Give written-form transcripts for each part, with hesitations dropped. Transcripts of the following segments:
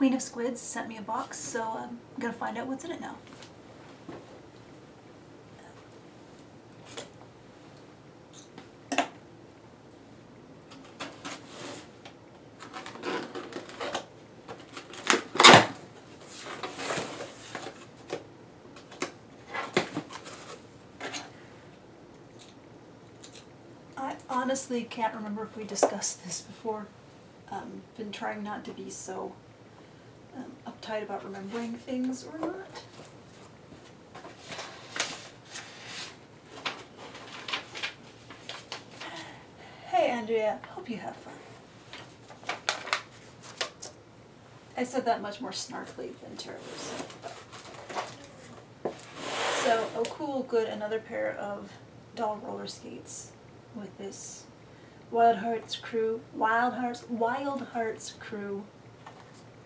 QueenOfSquids sent me a box, so I'm gonna find out what's in it now. I honestly can't remember if we discussed this before. Been trying not to be so uptight about remembering things or not. Hey Andrea, hope you have fun. I said that much more snarkily than terribly so. Oh cool, good, another pair of doll roller skates with this Wild Hearts Crew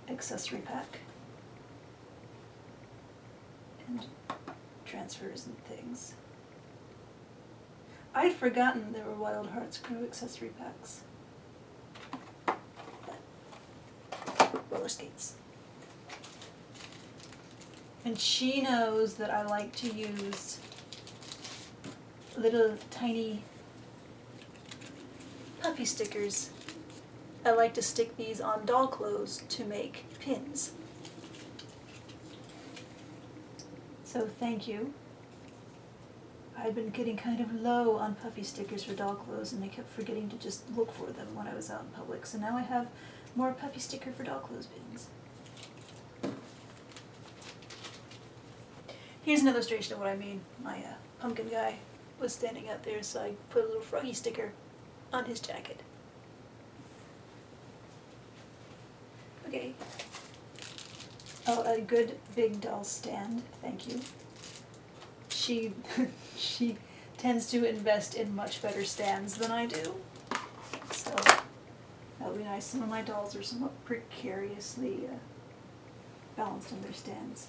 accessory pack. And transfers and things. I'd forgotten there were Wild Hearts Crew accessory packs. But roller skates. And she knows that I like to use little tiny puffy stickers. I like to stick these on doll clothes to make pins. So thank you. I'd been getting kind of low on puffy stickers for doll clothes and I kept forgetting to just look for them when I was out in public. So now I have more puffy sticker for doll clothes pins. Here's an illustration of what I mean. My pumpkin guy was standing out there, so I put a little froggy sticker on his jacket. Okay. Oh, a good big doll stand, thank you. She tends to invest in much better stands than I do. So that'll be nice. Some of my dolls are somewhat precariously balanced on their stands.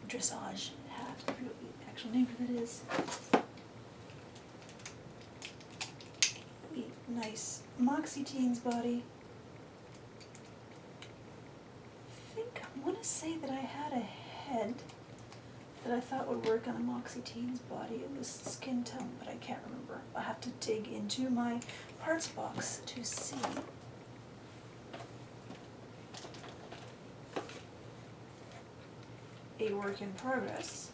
Dressage hat, I forget what the actual name of it is. Nice Moxie Teens body. I want to say that I had a head that I thought would work on a Moxie Teens body. It was skin tone, but I can't remember. I'll have to dig into my parts box to see. A work in progress.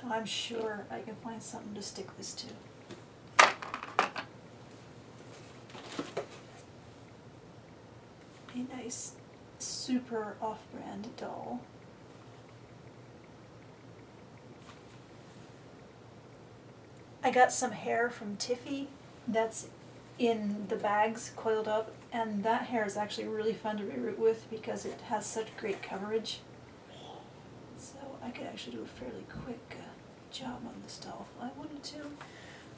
I'm sure I can find something to stick this to. A nice, super off-brand doll. I got some hair from Tiffy that's in the bags coiled up, and that hair is actually really fun to reroute with because it has such great coverage. So I could actually do a fairly quick job on this doll if I wanted to.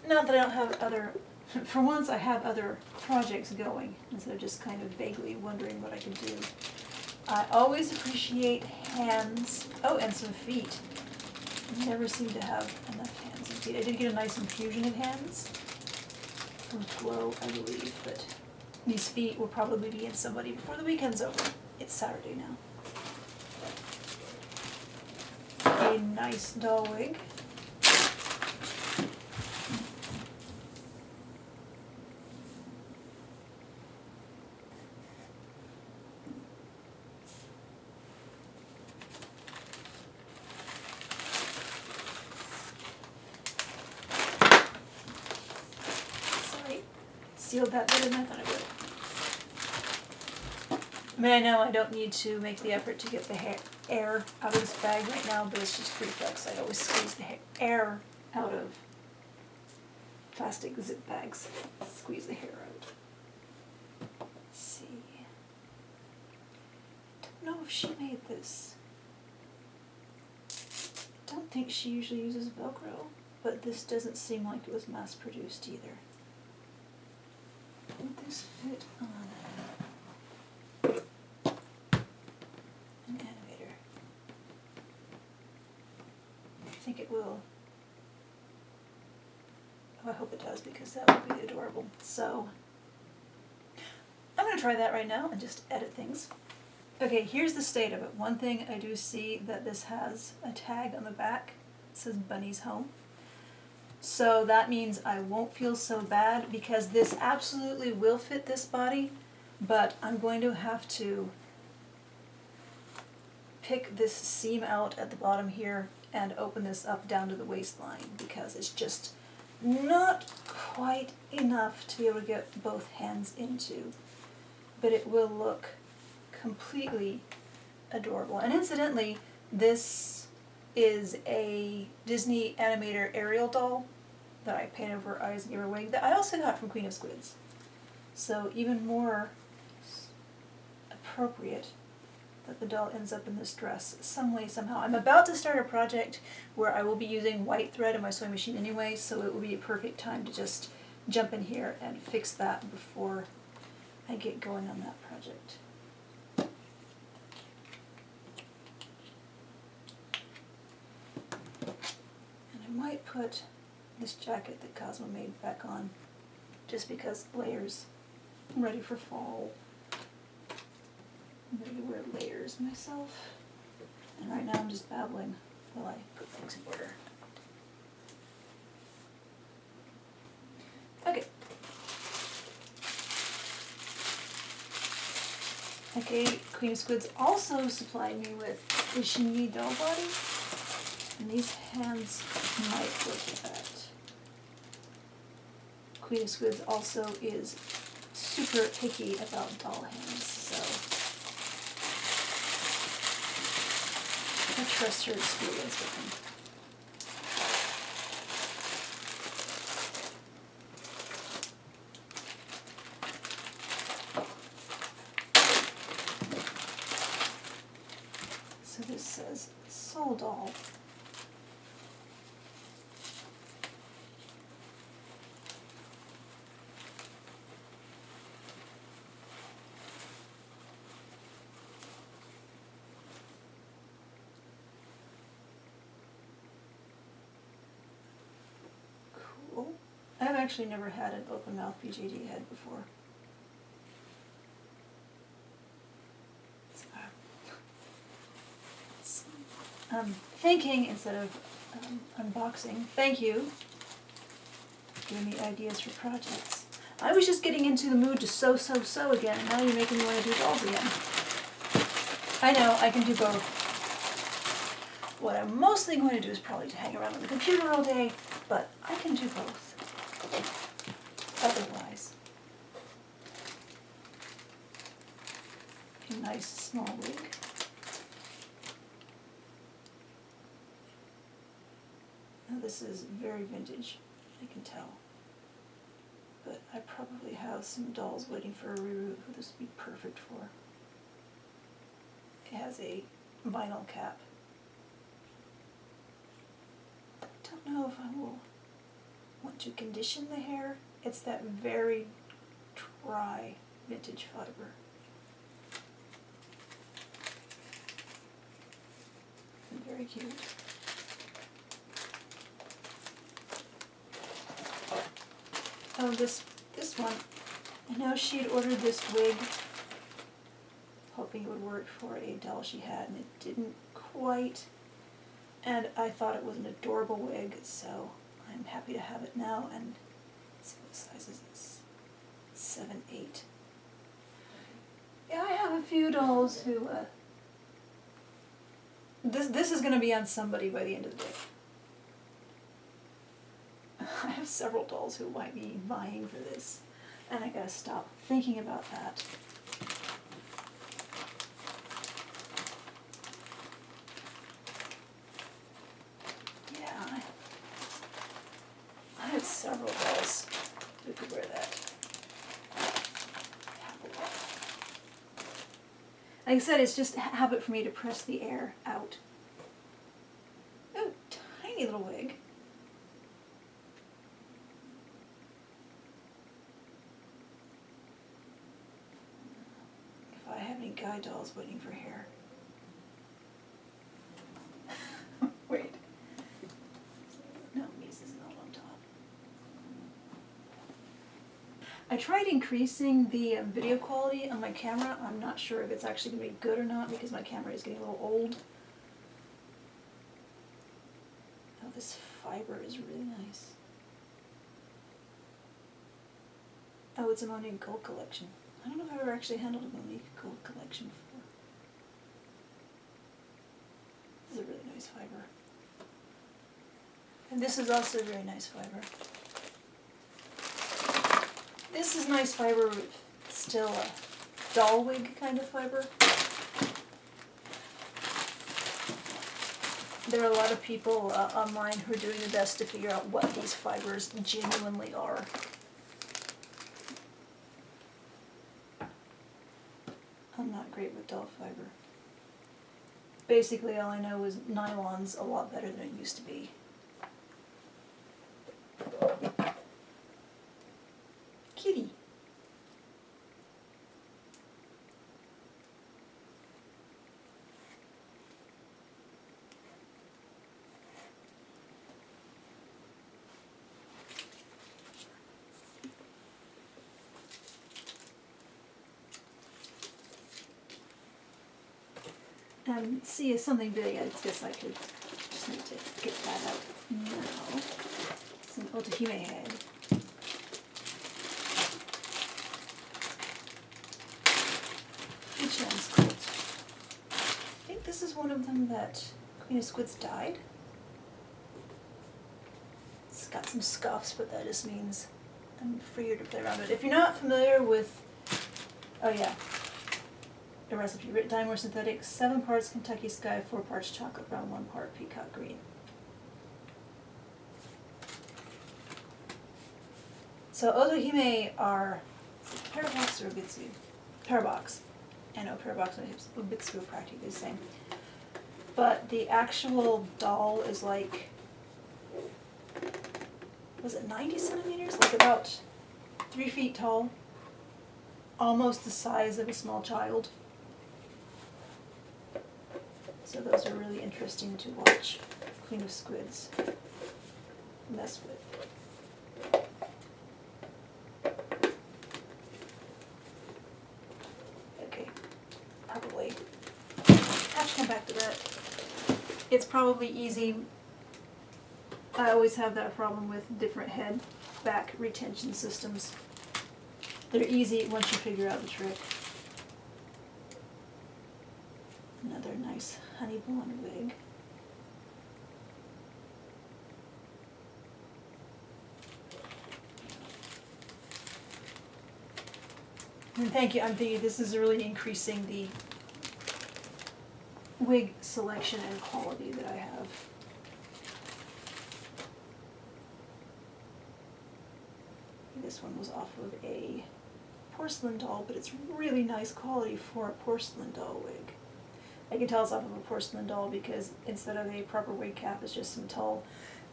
Not that I don't have other, for once I have other projects going, instead of just kind of vaguely wondering what I can do. I always appreciate hands, oh, and some feet. I never seem to have enough hands and feet. I did get a nice infusion of hands from Flo, I believe, but these feet will probably be in somebody before the weekend's over. It's Saturday now. A nice doll wig. Sealed that better than I thought I would. I mean, I know I don't need to make the effort to get the air out of this bag right now, but it's just reflex. I always squeeze the air out of plastic zip bags. Squeeze the hair out. Let's see. Don't know if she made this. I don't think she usually uses Velcro, but this doesn't seem like it was mass produced either. Would this fit on an animator? I think it will. Oh, I hope it does, because that would be adorable. So I'm going to try that right now and just edit things. Okay, here's the state of it. One thing I do see that this has a tag on the back. It says Bunny's Home. So that means I won't feel so bad, because this absolutely will fit this body, but I'm going to have to pick this seam out at the bottom here and open this up down to the waistline, because it's just not quite enough to be able to get both hands into. But it will look completely adorable. And incidentally, this is a Disney animator Ariel doll that I painted over her eyes and gave her a wig that I also got from Queen of Squids. So even more appropriate that the doll ends up in this dress some way, somehow. I'm about to start a project where I will be using white thread in my sewing machine anyway, so it will be a perfect time to just jump in here and fix that before I get going on that project. And I might put this jacket that Cosmo made back on, just because layers. I'm ready for fall. I'm ready to wear layers myself. And right now I'm just babbling while I put things in order. Okay. Okay, Queen of Squids also supplied me with the Shinji doll body, and these hands might work with that. Queen of Squids also is super picky about doll hands, so I trust her experience with them. So this says Soul Doll. Cool. I've actually never had an open mouth BJD head before. Thinking instead of unboxing. Thank you for giving me ideas for projects. I was just getting into the mood to sew again, and now you're making me want to do dolls again. I know, I can do both. What I'm mostly going to do is probably to hang around on the computer all day, but I can do both. Otherwise. A nice small wig. Now this is very vintage, I can tell. But I probably have some dolls waiting for a reroute who this would be perfect for. It has a vinyl cap. I don't know if I will want to condition the hair. It's that very dry vintage fiber. And very cute. Oh, this one. I know she'd ordered this wig, hoping it would work for a doll she had, and it didn't quite. And I thought it was an adorable wig, so I'm happy to have it now. And let's see, what size is this? 7/8. Yeah, I have a few dolls who. This is going to be on somebody by the end of the day. I have several dolls who might be vying for this, and I gotta stop thinking about that. Yeah, I have several dolls who could wear that. Like I said, it's just a habit for me to press the air out. Oh, tiny little wig. If I have any guy dolls waiting for hair. Wait. No, Mises is not on top. I tried increasing the video quality on my camera. I'm not sure if it's actually going to be good or not because my camera is getting a little old. Oh, this fiber is really nice. Oh, it's a Monique Gold collection. I don't know if I've ever actually handled a Monique Gold collection before. This is a really nice fiber. And this is also a very nice fiber. This is nice fiber, still a doll wig kind of fiber. There are a lot of people online who are doing their best to figure out what these fibers genuinely are. I'm not great with doll fiber. Basically all I know is nylon's a lot better than it used to be. Kitty. C is something big. I guess I could just need to get that out now. It's an Otohime head. Which one's cool? I think this is one of them that QueenOfSquids died. It's got some scuffs, but that just means I'm freer to play around with it. If you're not familiar with, oh yeah, the recipe, Dymore synthetic, 7 parts Kentucky Sky, 4 parts chocolate brown, 1 part peacock green. So Otohime are, is it Parabox or Ubitsu? Parabox. I know Parabox and Ubitsu are practically the same. But the actual doll is like, was it 90 centimeters? Like about 3 feet tall. Almost the size of a small child. So those are really interesting to watch QueenOfSquids mess with. Okay, probably have to come back to that. It's probably easy. I always have that problem with different head back retention systems. They're easy once you figure out the trick. Another nice honey blonde wig. And thank you, I'm thinking this is really increasing the wig selection and quality that I have. This one was off of a porcelain doll, but it's really nice quality for a porcelain doll wig. I can tell it's off of a porcelain doll because instead of a proper wig cap, it's just some tulle,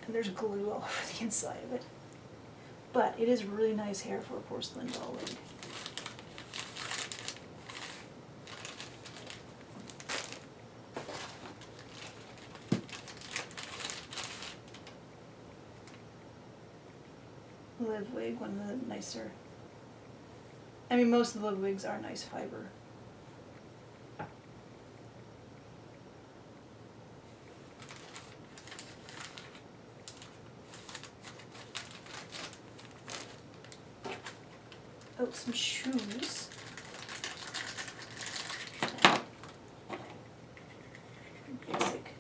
and there's glue all over the inside of it. But it is really nice hair for a porcelain doll wig. Live wig, one of the nicer. I mean, most of the live wigs are nice fiber. Oh, some shoes. Basic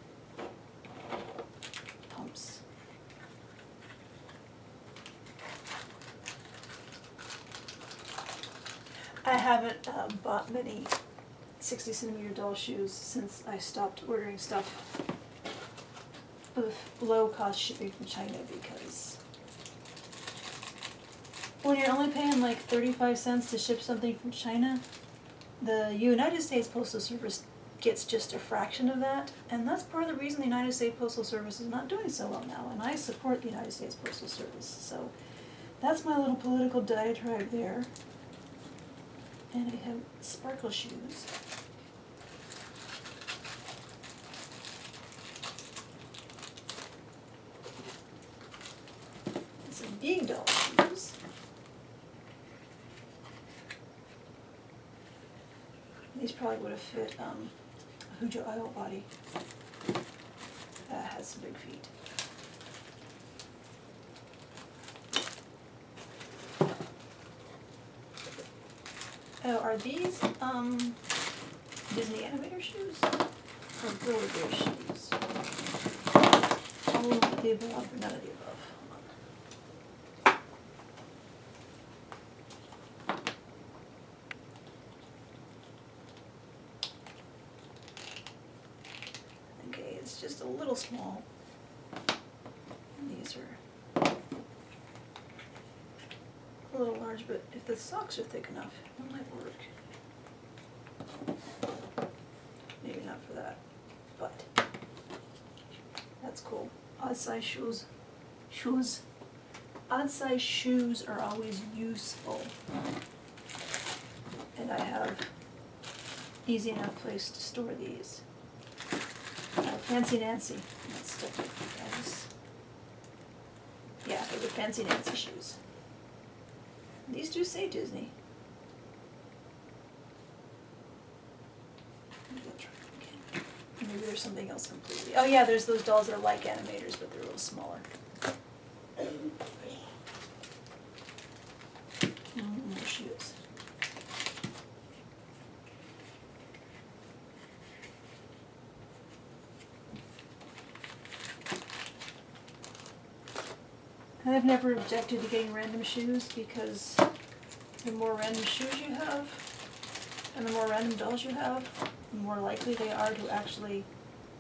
pumps. I haven't bought many 60 centimeter doll shoes since I stopped ordering stuff with low cost shipping from China because when you're only paying like 35 cents to ship something from China, the United States Postal Service gets just a fraction of that, and that's part of the reason the United States Postal Service is not doing so well now, and I support the United States Postal Service, so that's my little political diatribe there. And I have sparkle shoes. And some big doll shoes. These probably would have fit Hujo Isle body. That has some big feet. Oh, are these Disney animator shoes? Or Gorilla Bear shoes? All of the above, or none of the above. Okay, it's just a little small. And these are a little large, but if the socks are thick enough, it might work. Maybe not for that, but that's cool. Odd size shoes. Odd size shoes are always useful. And I have easy enough place to store these. Fancy Nancy. That's stuff like guys. Yeah, they're the Fancy Nancy shoes. These do say Disney. Maybe I'll try it again. Maybe there's something else completely. Oh yeah, there's those dolls that are like animators, but they're a little smaller. More shoes. I've never objected to getting random shoes because the more random shoes you have and the more random dolls you have, the more likely they are to actually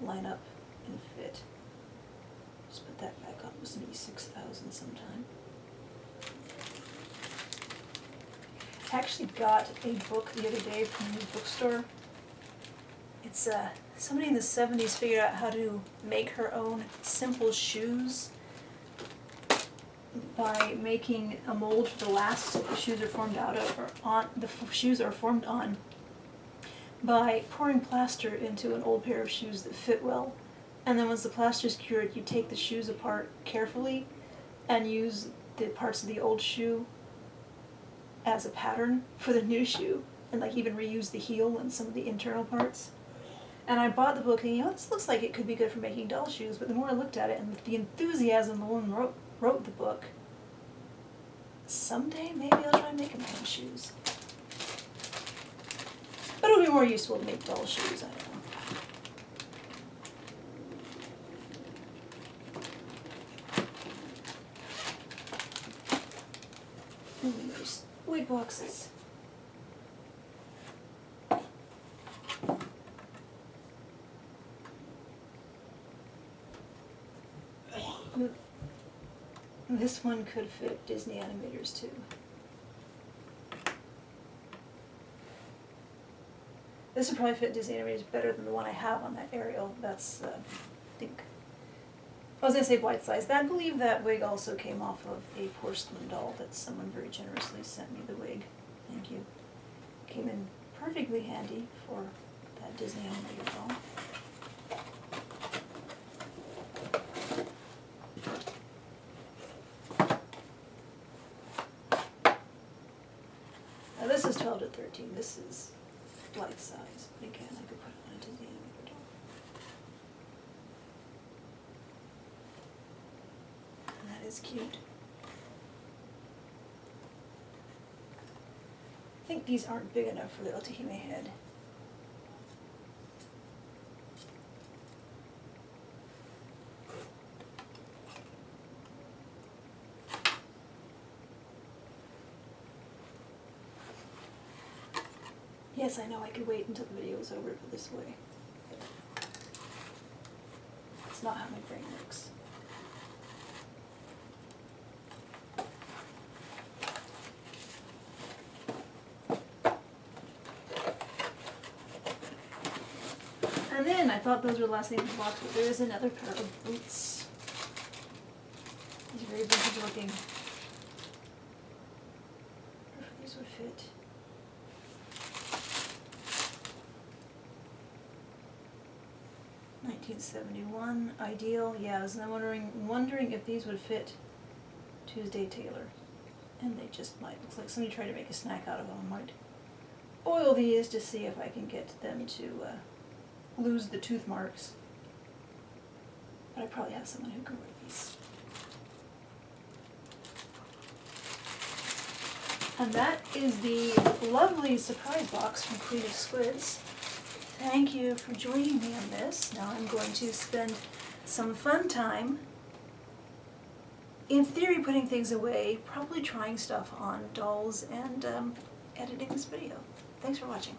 line up and fit. Just put that back on. It was maybe 6,000 sometime. I actually got a book the other day from the bookstore. It's somebody in the 70s figured out how to make her own simple shoes by making a mold for the last that the shoes are formed out of, or on the shoes are formed on, by pouring plaster into an old pair of shoes that fit well. And then once the plaster is cured, you take the shoes apart carefully and use the parts of the old shoe as a pattern for the new shoe, and like even reuse the heel and some of the internal parts. And I bought the book thinking, oh, this looks like it could be good for making doll shoes, but the more I looked at it and the enthusiasm the woman wrote the book, someday maybe I'll try making my own shoes. But it'll be more useful to make doll shoes, I don't know. And there's wig boxes. This one could fit Disney animators too. This would probably fit Disney animators better than the one I have on that Ariel. That's, I think, I was going to say white size. I believe that wig also came off of a porcelain doll that someone very generously sent me the wig. Thank you. Came in perfectly handy for that Disney animator doll. Now this is 12 to 13. This is life size. But again, I could put it on a Disney animator doll. And that is cute. I think these aren't big enough for the Otahime head. Yes, I know I could wait until the video is over for this way. It's not how my brain works. And then I thought those were the last things in the box, but there is another pair of boots. These are very vintage looking. I wonder if these would fit. $1971, ideal. Yeah, I was wondering if these would fit Tuesday Taylor, and they just might. Looks like somebody tried to make a snack out of them. Might oil these to see if I can get them to lose the tooth marks. But I probably have someone who can wear these. And that is the lovely surprise box from Queen of Squids. Thank you for joining me on this. Now I'm going to spend some fun time, in theory, putting things away, probably trying stuff on dolls, and editing this video. Thanks for watching.